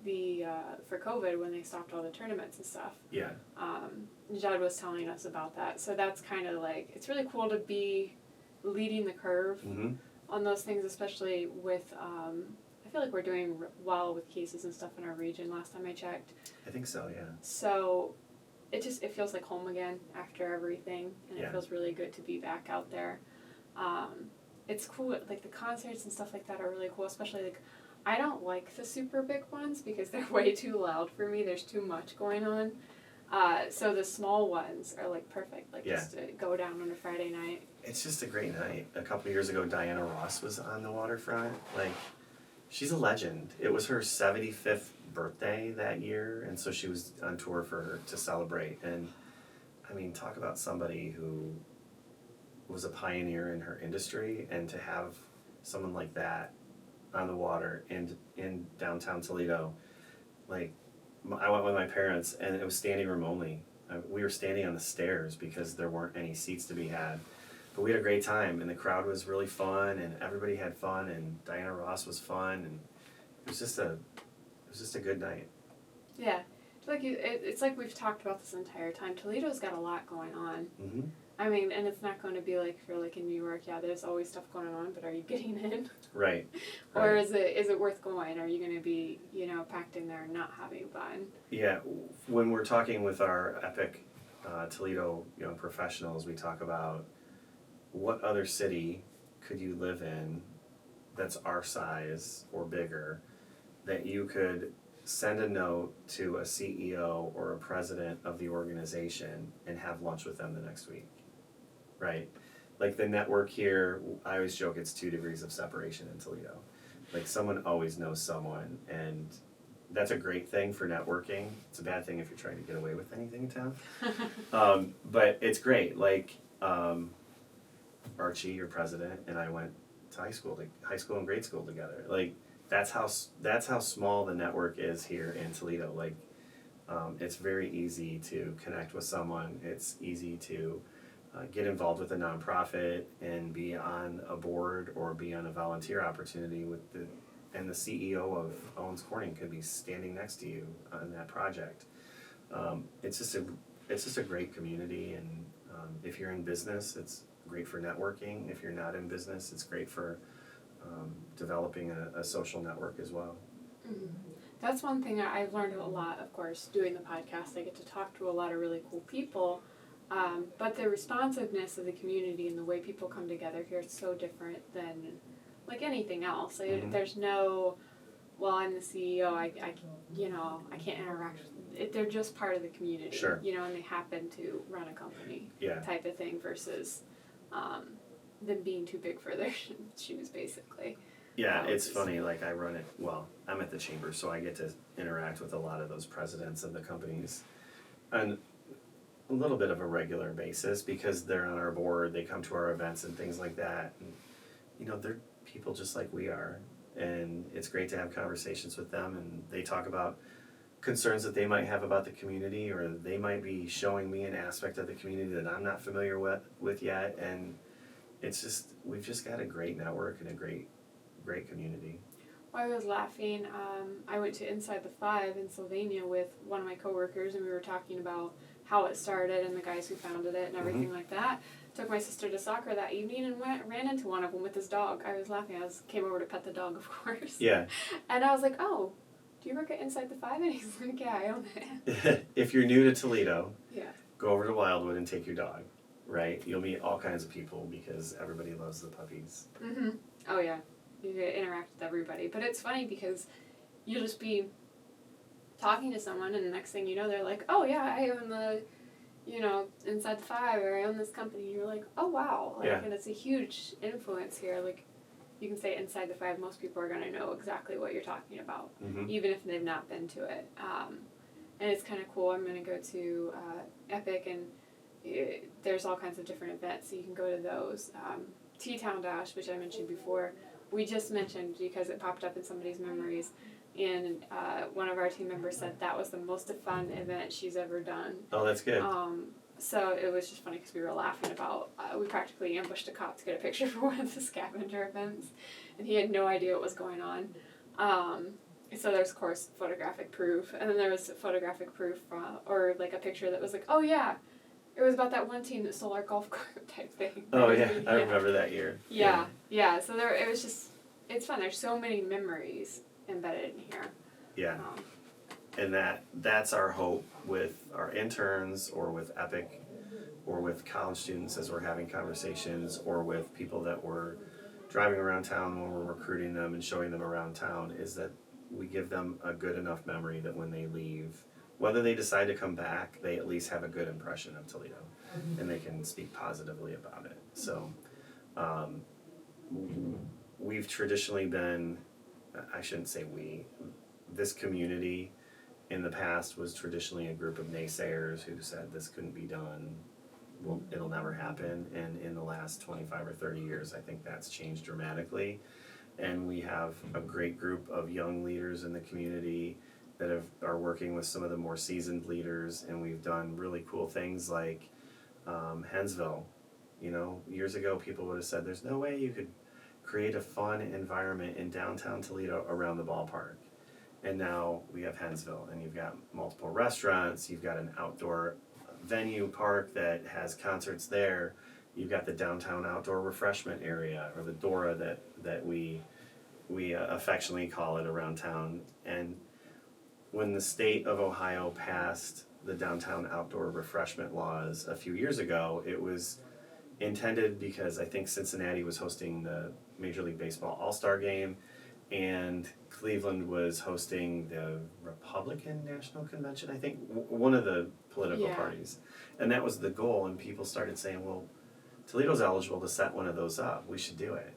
COVID, when they stopped all the tournaments and stuff. Yeah. Judd was telling us about that. So that's kind of like, it's really cool to be leading the curve on those things, especially with I feel like we're doing well with cases and stuff in our region last time I checked. I think so, yeah. So it feels like home again after everything, and Yeah. it feels really good to be back out there. It's cool, like the concerts and stuff like that are really cool, especially like I don't like the super big ones because they're way too loud for me. There's too much going on. So the small ones are like perfect, like just to go down on a Friday night. It's just a great night. A couple of years ago, Diana Ross was on the waterfront. Like, she's a legend. It was her 75th birthday that year, and so she was on tour to celebrate. And I mean, talk about somebody who was a pioneer in her industry, and to have someone like that on the water in downtown Toledo. Like, I went with my parents, and it was standing room only. We were standing on the stairs because there weren't any seats to be had. But we had a great time, and the crowd was really fun, and everybody had fun, and Diana Ross was fun, and it was just a good night. Yeah, it's like we've talked about this entire time. Toledo's got a lot going on. I mean, and it's not going to be like if you're like in New York, yeah, there's always stuff going on, but are you getting in? Right. Or is it worth going? Are you going to be, packed in there and not having fun? Yeah, when we're talking with our EPIC Toledo young professionals, we talk about what other city could you live in that's our size or bigger that you could send a note to a CEO or a president of the organization and have lunch with them the next week, right? Like the network here, I always joke it's 2 degrees of separation in Toledo. Like someone always knows someone, and that's a great thing for networking. It's a bad thing if you're trying to get away with anything in town. But it's great. Like Archie, your president, and I went to high school and grade school together. Like that's how small the network is here in Toledo. Like it's very easy to connect with someone. It's easy to get involved with a nonprofit and be on a board or be on a volunteer opportunity and the CEO of Owens Corning could be standing next to you on that project. It's just a great community, and if you're in business, it's great for networking. If you're not in business, it's great for developing a social network as well. Mm-hmm. That's one thing I've learned a lot, of course, doing the podcast. I get to talk to a lot of really cool people, but the responsiveness of the community and the way people come together here is so different than like anything else. Mm-hmm. There's no, well, I'm the CEO, I can't interact with it. They're just part of the community, Sure. And they happen to run a company type of thing versus them being too big for their shoes, basically. Yeah, it's funny, like I run it, well, I'm at the chamber, so I get to interact with a lot of those presidents of the companies on a little bit of a regular basis because they're on our board, they come to our events and things like that. And, they're people just like we are, and it's great to have conversations with them, and they talk about concerns that they might have about the community, or they might be showing me an aspect of the community that I'm not familiar with yet, and we've just got a great network and a great community. Well, I was laughing. I went to Inside the Five in Sylvania with one of my coworkers, and we were talking about how it started and the guys who founded it and everything Mm-hmm. like that. Took my sister to soccer that evening and ran into one of them with his dog. I was laughing. Came over to pet the dog, of course. Yeah. And I was like, "Oh, do you work at Inside the Five?" And he's like, "Yeah, I own it." If you're new to Toledo, Yeah. go over to Wildwood and take your dog, right? You'll meet all kinds of people because everybody loves the puppies. Mm-hmm. Oh, yeah. You get to interact with everybody. But it's funny because you'll just be talking to someone, and the next thing you know, they're like, "Oh, yeah, I own the, Inside the Five, or I own this company." And you're like, "Oh, wow." And it's a huge influence here. Like, you can say Inside the Five, most people are going to know exactly what you're talking about, Mm-hmm. even if they've not been to it. And it's kind of cool. I'm going to go to Epic, and there's all kinds of different events, so you can go to those. T-Town Dash, which I mentioned before, we just mentioned because it popped up in somebody's memories, and one of our team members said that was the most fun event she's ever done. Oh, that's good. So it was just funny because we were laughing about, we practically ambushed a cop to get a picture for one of the scavenger events, and he had no idea what was going on. So there's, of course, photographic proof, and then there was photographic proof, or like a picture that was like, "Oh yeah, it was about that one team that stole our golf cart" type thing. Oh yeah, I remember that year. Yeah. So it was just, it's fun. There's so many memories embedded in here. Yeah. And that's our hope with our interns, or with EPIC, or with college students as we're having conversations, or with people that we're driving around town when we're recruiting them and showing them around town, is that we give them a good enough memory that when they leave, whether they decide to come back, they at least have a good impression of Toledo, and they can speak positively about it. So we've traditionally been, I shouldn't say we, this community in the past was traditionally a group of naysayers who said this couldn't be done, well, it'll never happen. And in the last 25 or 30 years, I think that's changed dramatically. And we have a great group of young leaders in the community that are working with some of the more seasoned leaders, and we've done really cool things like Hensville. Years ago people would have said there's no way you could create a fun environment in downtown Toledo around the ballpark. And now we have Hensville, and you've got multiple restaurants, you've got an outdoor venue park that has concerts there. You've got the downtown outdoor refreshment area, or the Dora that we affectionately call it around town. And when the state of Ohio passed the downtown outdoor refreshment laws a few years ago, it was intended because I think Cincinnati was hosting the Major League Baseball All-Star Game, and Cleveland was hosting the Republican National Convention, I think, one of the political parties. And that was the goal, and people started saying, well, Toledo's eligible to set one of those up, we should do it.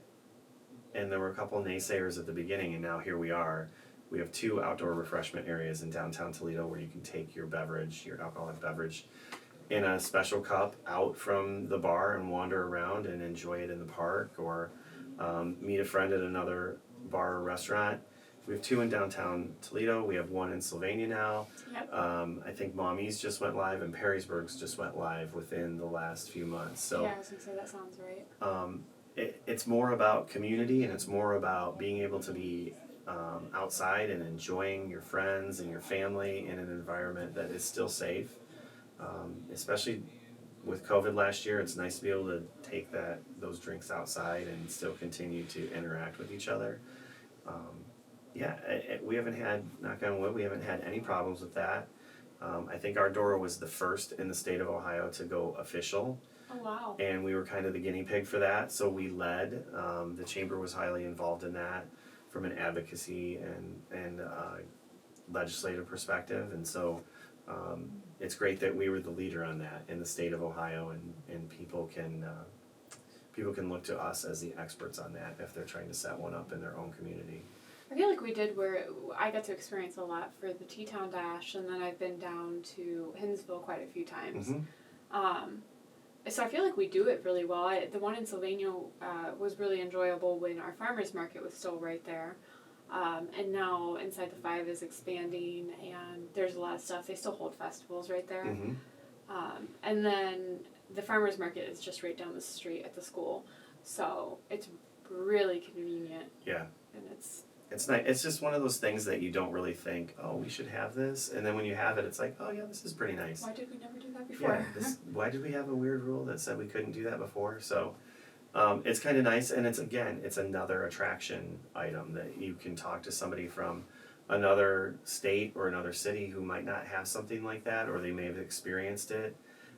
And there were a couple of naysayers at the beginning, and now here we are. We have 2 outdoor refreshment areas in downtown Toledo where you can take your beverage, your alcoholic beverage, in a special cup out from the bar and wander around and enjoy it in the park, or meet a friend at another bar or restaurant. We have 2 in downtown Toledo. We have 1 in Sylvania now. Yep. I think Mommy's just went live, and Perrysburg's just went live within the last few months. So yeah, I was gonna say that sounds right. It's more about community, and it's more about being able to be outside and enjoying your friends and your family in an environment that is still safe. Especially with COVID last year, it's nice to be able to take those drinks outside and still continue to interact with each other. We haven't had, knock on wood, we haven't had any problems with that. I think our Dora was the first in the state of Ohio to go official. Oh, wow. And we were kind of the guinea pig for that, so we led. The chamber was highly involved in that from an advocacy and legislative perspective, and so it's great that we were the leader on that in the state of Ohio, and people can look to us as the experts on that if they're trying to set one up in their own community. I feel like we did where I got to experience a lot for the T-Town Dash, and then I've been down to Hinsville quite a few times. Mm-hmm. So I feel like we do it really well. The one in Sylvania was really enjoyable when our farmers market was still right there. And now Inside the Five is expanding, and there's a lot of stuff. They still hold festivals right there. Mm-hmm. And then the farmers market is just right down the street at the school. So it's really convenient. Yeah. And it's nice. It's just one of those things that you don't really think, oh, we should have this. And then when you have it, it's like, oh, yeah, this is pretty nice. why did we never do that before? Yeah, why did we have a weird rule that said we couldn't do that before? So it's kind of nice, and it's another attraction item that you can talk to somebody from another state or another city who might not have something like that, or they may have experienced it.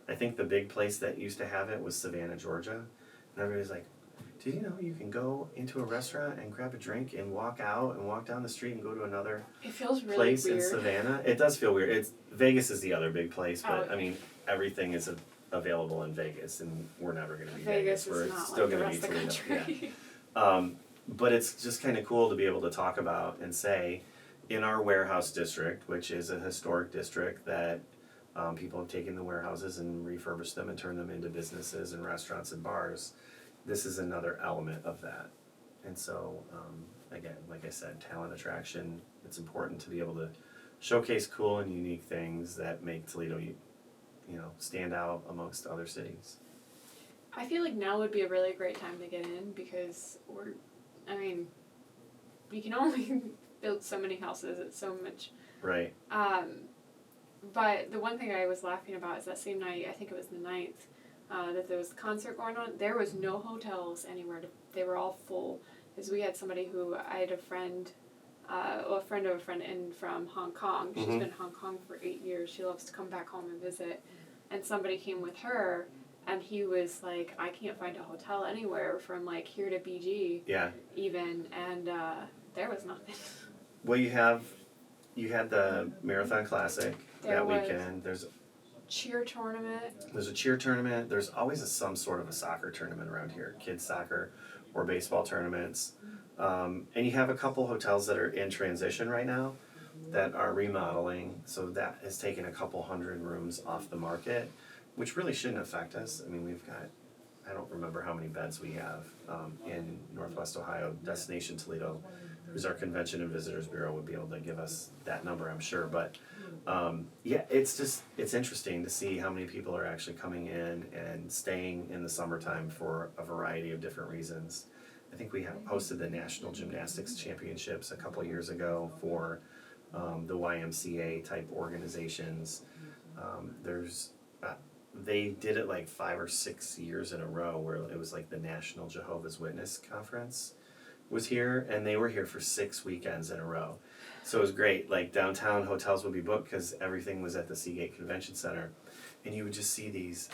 I think the big place that used to have it was Savannah, Georgia. And everybody's like, did you know you can go into a restaurant and grab a drink and walk out and walk down the street and go to another It feels really place weird. in Savannah? It does feel weird. Vegas is the other big place, but Oh. I mean, everything is available in Vegas, and we're never going to be Vegas We're is not still like the going to rest be of the Toledo. country. Yeah. But it's just kind of cool to be able to talk about and say, in our warehouse district, which is a historic district that people have taken the warehouses and refurbished them and turned them into businesses and restaurants and bars, this is another element of that. And so, again, like I said, talent attraction, it's important to be able to showcase cool and unique things that make Toledo, stand out amongst other cities. I feel like now would be a really great time to get in because we can only build so many houses. It's so much. Right. But the one thing I was laughing about is that same night, I think it was the 9th, that there was a concert going on. There was no hotels anywhere. They were all full. Because we had somebody I had a friend, a friend of a friend in from Hong Kong. She's been in Hong Kong for 8 years. She loves to come back home and visit. And somebody came with her, and he was like, I can't find a hotel anywhere from like here to BG. Yeah. Even, and there was nothing. Well, you had the Marathon Classic that weekend. There's cheer tournament. There's a cheer tournament. There's always some sort of a soccer tournament around here, kids soccer or baseball tournaments. And you have a couple hotels that are in transition right now that are remodeling. So that has taken a couple hundred rooms off the market, which really shouldn't affect us. I mean, we've got, I don't remember how many beds we have in Northwest Ohio. Destination Toledo, who's our Convention and Visitors Bureau, would be able to give us that number, I'm sure. But it's interesting to see how many people are actually coming in and staying in the summertime for a variety of different reasons. I think we hosted the National Gymnastics Championships a couple years ago for the YMCA type organizations. There's they did it like 5 or 6 years in a row where it was like the National Jehovah's Witness Conference was here, and they were here for 6 weekends in a row. So it was great. Like downtown hotels would be booked because everything was at the Seagate Convention Center, and you would just see these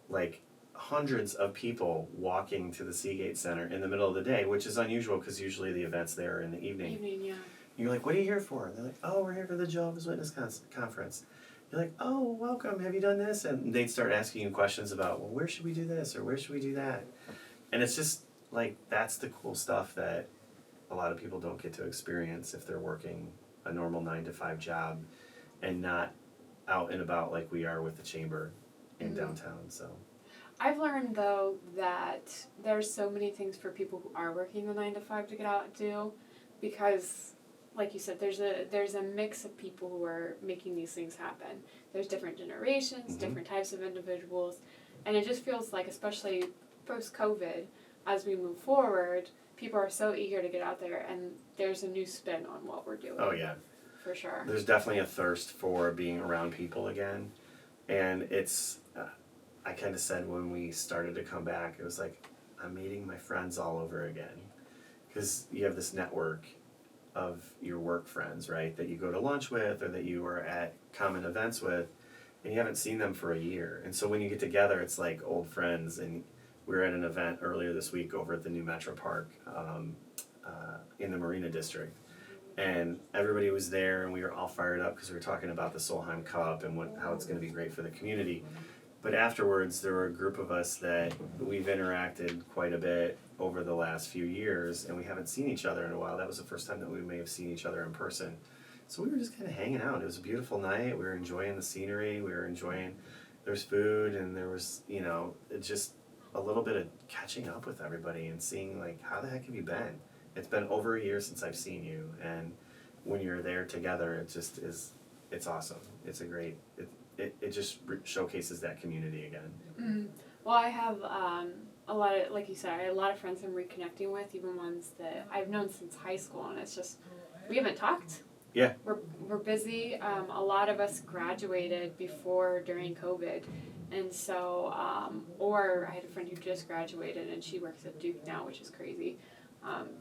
like hundreds of people walking to the Seagate Center in the middle of the day, which is unusual because usually the events there are in the evening. Yeah. You're like, what are you here for? And they're like, oh, we're here for the Jehovah's Witness conference. You're like, oh, welcome. Have you done this? And they'd start asking you questions about, well, where should we do this or where should we do that? And it's just like that's the cool stuff that a lot of people don't get to experience if they're working a normal 9-to-5 job and not out and about like we are with the chamber in downtown. So I've learned though that there's so many things for people who are working the 9-to-5 to get out and do, because like you said, there's a mix of people who are making these things happen. There's different generations, different types of individuals, and it just feels like, especially post-COVID, as we move forward, people are so eager to get out there, and there's a new spin on what we're doing. Oh yeah. For sure. There's definitely a thirst for being around people again, and it's, I kind of said when we started to come back, it was like, I'm meeting my friends all over again, because you have this network of your work friends, right, that you go to lunch with or that you are at common events with, and you haven't seen them for a year. And so when you get together, it's like old friends. And we were at an event earlier this week over at the new Metro Park in the Marina District. And everybody was there, and we were all fired up because we were talking about the Solheim Cup and how it's going to be great for the community. But afterwards, there were a group of us that we've interacted quite a bit over the last few years, and we haven't seen each other in a while. That was the first time that we may have seen each other in person. So we were just kind of hanging out. It was a beautiful night. We were enjoying the scenery. We were enjoying, there's food, and there was, just a little bit of catching up with everybody and seeing, like, how the heck have you been? It's been over a year since I've seen you, and when you're there together, it just is, it's awesome. It's a great, it just showcases that community again. Mm-hmm. Well, I have a lot of, like you said, I have a lot of friends I'm reconnecting with, even ones that I've known since high school, and it's just, we haven't talked. Yeah. We're busy. A lot of us graduated during COVID, and so, or I had a friend who just graduated, and she works at Duke now, which is crazy.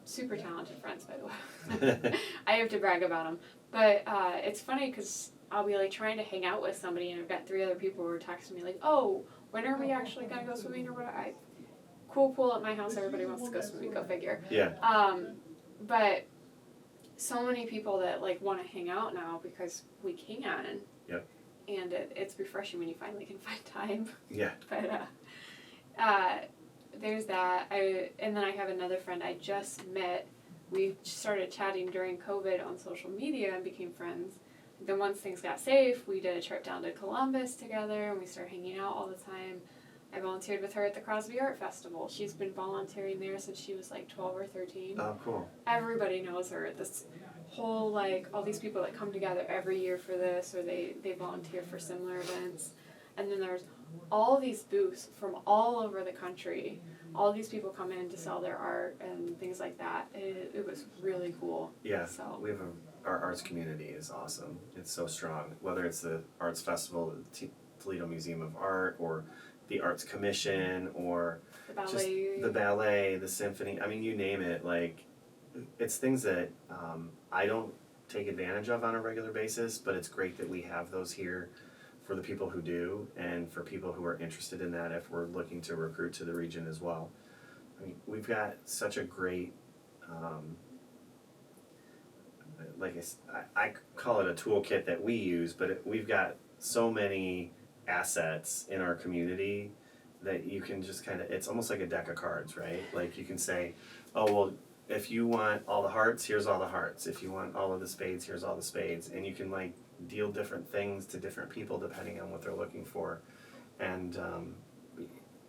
Super talented friends, by the way. I have to brag about them. But it's funny because I'll be like trying to hang out with somebody, and I've got 3 other people who are texting me like, "Oh, when are we actually gonna go swimming or what?" Cool pool at my house. Everybody wants to go swimming. Go figure. Yeah. But so many people that like want to hang out now because we can. Yep. And it's refreshing when you finally can find time. Yeah. But there's that. And then I have another friend I just met. We started chatting during COVID on social media and became friends. Then once things got safe, we did a trip down to Columbus together, and we started hanging out all the time. I volunteered with her at the Crosby Art Festival. She's been volunteering there since she was like 12 or 13. Oh, cool. Everybody knows her. This whole, like, all these people that come together every year for this, or they volunteer for similar events. And then there's all these booths from all over the country. All these people come in to sell their art and things like that. It was really cool. Yeah, so. we have our arts community is awesome. It's so strong. Whether it's the Arts Festival, the Toledo Museum of Art, or the Arts Commission, or just the ballet, the symphony. I mean, you name it. Like, it's things that I don't take advantage of on a regular basis, but it's great that we have those here for the people who do, and for people who are interested in that if we're looking to recruit to the region as well. I mean, we've got such a great, I call it a toolkit that we use, but we've got so many assets in our community that you can just kind of, it's almost like a deck of cards, right? Like you can say, oh, well, if you want all the hearts, here's all the hearts. If you want all of the spades, here's all the spades. And you can like deal different things to different people depending on what they're looking for. And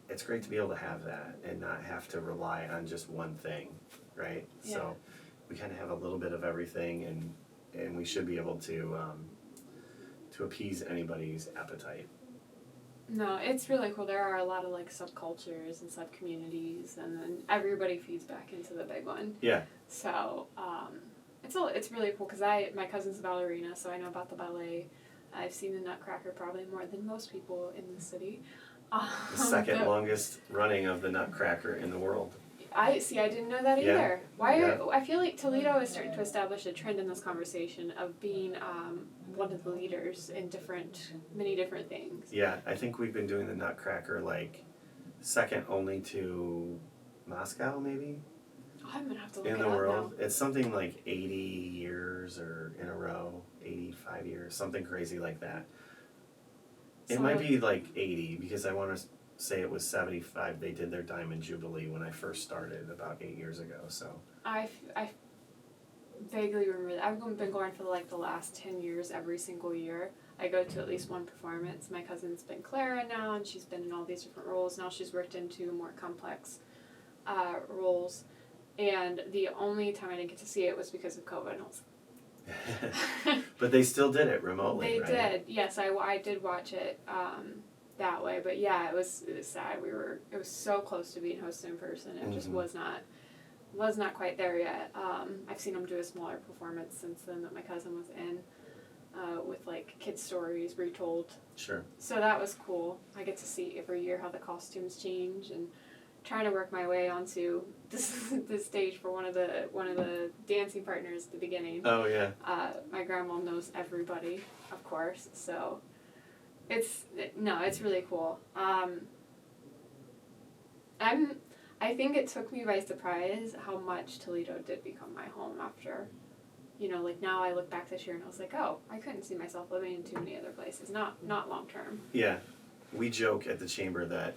it's great to be able to have that and not have to rely on just one thing, right? Yeah. So we kind of have a little bit of everything, and we should be able to appease anybody's appetite. No, it's really cool. There are a lot of like subcultures and subcommunities, and then everybody feeds back into the big one. Yeah. So it's really cool because my cousin's a ballerina, so I know about the ballet. I've seen the Nutcracker probably more than most people in the city. The second longest running of the Nutcracker in the world. I didn't know that Yeah. either. Why? Yeah. I feel like Toledo is starting to establish a trend in this conversation of being one of the leaders in many different things. Yeah, I think we've been doing the Nutcracker like second only to Moscow, maybe, Oh, I'm gonna have to look in it the up world. It's something like 80 years or in a row, 85 years, something crazy like that. It So- might be like 80 because I want to say it was 75. They did their Diamond Jubilee when I first started about 8 years ago. So I vaguely remember that. I've been going for like the last 10 years every single year. I go to at least one performance. My cousin's been Clara now, and she's been in all these different roles. Now she's worked into more complex roles. And the only time I didn't get to see it was because of COVID. And I was but they still did it remotely, They right? did. Yes, I did watch it that way. But yeah, it was sad. It was so close to being hosted in person. It just was not quite there yet. I've seen them do a smaller performance since then that my cousin was in, with like kids' stories retold. Sure. So that was cool. I get to see every year how the costumes change, and trying to work my way onto this stage for one of the dancing partners at the beginning. Oh yeah. My grandma knows everybody, of course. So it's really cool. I think it took me by surprise how much Toledo did become my home after, like now I look back this year and I was like, oh, I couldn't see myself living in too many other places, not long term. Yeah, we joke at the chamber that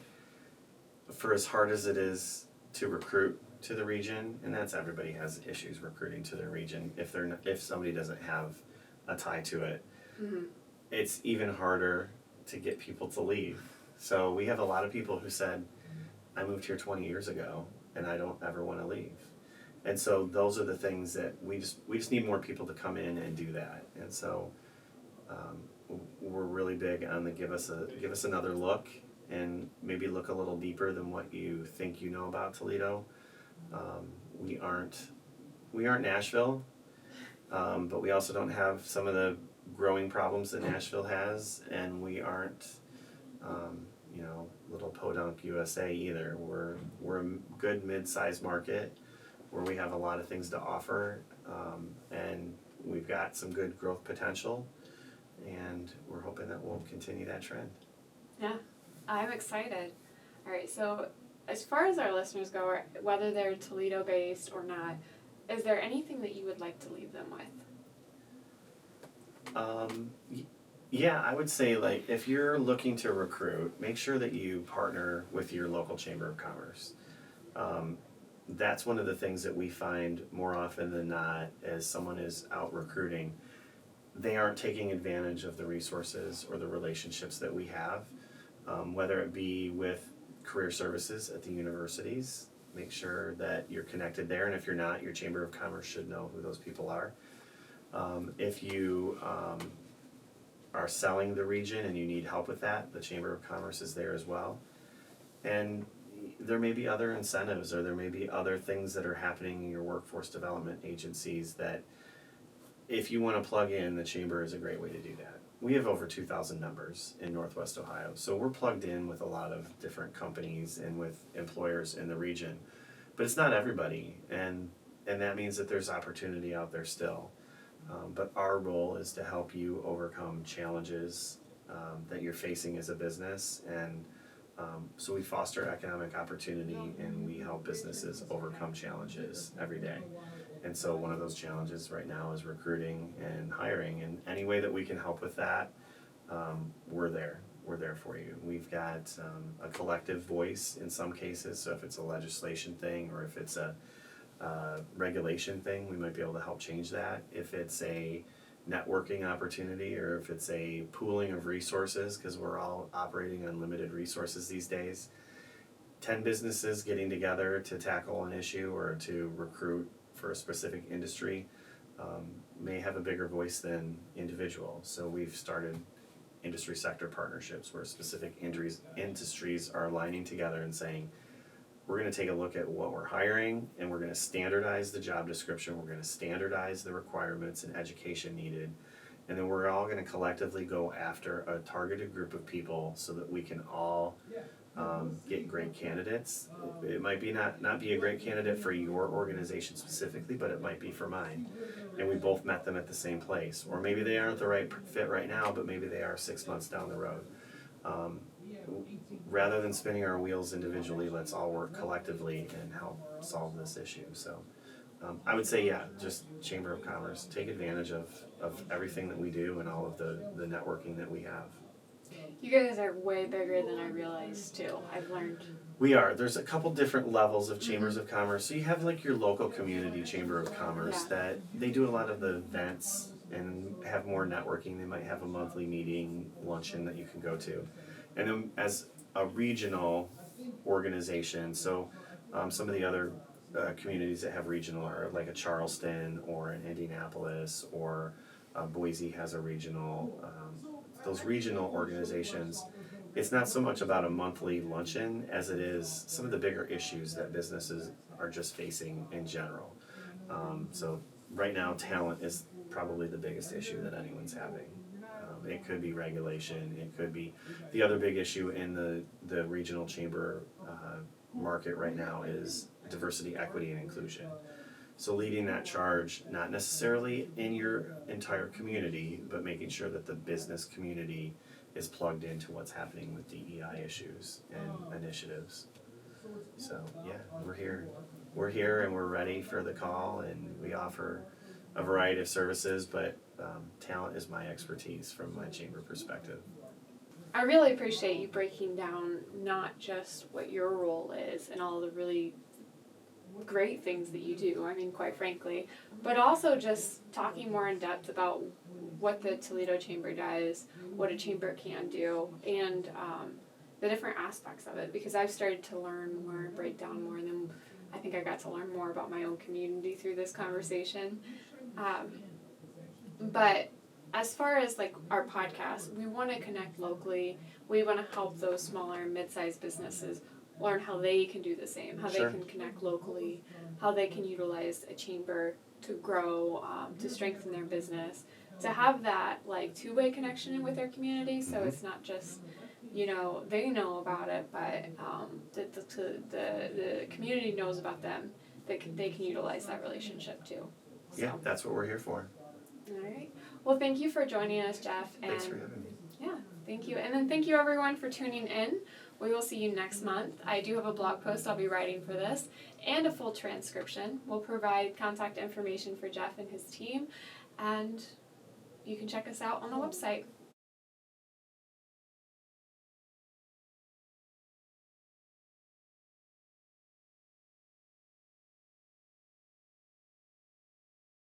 for as hard as it is to recruit to the region, and that's everybody has issues recruiting to their region if somebody doesn't have a tie to it, it's even harder to get people to leave. So we have a lot of people who said, I moved here 20 years ago and I don't ever want to leave. And so those are the things that we just need more people to come in and do that. And so we're really big on the give us another look, and maybe look a little deeper than what you think you know about Toledo. We aren't Nashville, but we also don't have some of the growing problems that Nashville has, and we aren't little podunk USA either. We're a good mid-sized market where we have a lot of things to offer, and we've got some good growth potential, and we're hoping that we'll continue that trend. Yeah, I'm excited. All right, so as far as our listeners go, whether they're Toledo based or not, is there anything that you would like to leave them with? Yeah, I would say, like, if you're looking to recruit, make sure that you partner with your local Chamber of Commerce. That's one of the things that we find more often than not as someone is out recruiting. They aren't taking advantage of the resources or the relationships that we have, whether it be with career services at the universities. Make sure that you're connected there, and if you're not, your Chamber of Commerce should know who those people are. If you are selling the region and you need help with that, the Chamber of Commerce is there as well. And there may be other incentives, or there may be other things that are happening in your workforce development agencies that if you want to plug in, the Chamber is a great way to do that. We have over 2,000 members in Northwest Ohio, so we're plugged in with a lot of different companies and with employers in the region. But it's not everybody, and that means that there's opportunity out there still. But our role is to help you overcome challenges that you're facing as a business, and so we foster economic opportunity and we help businesses overcome challenges every day. And so one of those challenges right now is recruiting and hiring, and any way that we can help with that, we're there. We're there for you. We've got a collective voice in some cases, so if it's a legislation thing or if it's a regulation thing, we might be able to help change that. If it's a networking opportunity, or if it's a pooling of resources, because we're all operating on limited resources these days, 10 businesses getting together to tackle an issue or to recruit for a specific industry may have a bigger voice than individuals. So we've started industry sector partnerships where specific industries are aligning together and saying, we're going to take a look at what we're hiring, and we're going to standardize the job description, we're going to standardize the requirements and education needed, and then we're all going to collectively go after a targeted group of people so that we can all get great candidates. It might be not be a great candidate for your organization specifically, but it might be for mine. And we both met them at the same place. Or maybe they aren't the right fit right now, but maybe they are 6 months down the road. Rather than spinning our wheels individually, let's all work collectively and help solve this issue. So I would say, yeah, just Chamber of Commerce, take advantage of everything that we do and all of the networking that we have. You guys are way bigger than I realized too. I've learned. We are. There's a couple different levels of chambers of commerce. So you have like your local community chamber of commerce that they do a lot of the events and have more networking. They might have a monthly meeting, luncheon that you can go to. And then as a regional organization, so some of the other communities that have regional are like a Charleston or an Indianapolis, or Boise has a regional. Those regional organizations, it's not so much about a monthly luncheon as it is some of the bigger issues that businesses are just facing in general. So right now, talent is probably the biggest issue that anyone's having. It could be regulation, it could be the other big issue in the regional chamber market right now is diversity, equity, and inclusion. So leading that charge, not necessarily in your entire community, but making sure that the business community is plugged into what's happening with DEI issues and initiatives. So yeah, we're here. We're here and we're ready for the call, and we offer a variety of services, but talent is my expertise from my chamber perspective. I really appreciate you breaking down not just what your role is and all the really great things that you do, I mean, quite frankly, but also just talking more in depth about what the Toledo Chamber does, what a chamber can do, and the different aspects of it, because I've started to learn more and break down more, and then I think I got to learn more about my own community through this conversation. But as far as like our podcast, we want to connect locally. We want to help those smaller and mid-sized businesses learn how they can do the same, how Sure. they can connect locally, how they can utilize a chamber to grow, to strengthen their business, to have that like two-way connection with their community. So it's not just, you know, they know about it, but the community knows about them. They can utilize that relationship too. So. Yeah, that's what we're here for. All right. Well, thank you for joining us, Jeff. And Thanks for having me. yeah, thank you. And then thank you everyone for tuning in. We will see you next month. I do have a blog post I'll be writing for this and a full transcription. We'll provide contact information for Jeff and his team, and you can check us out on the website.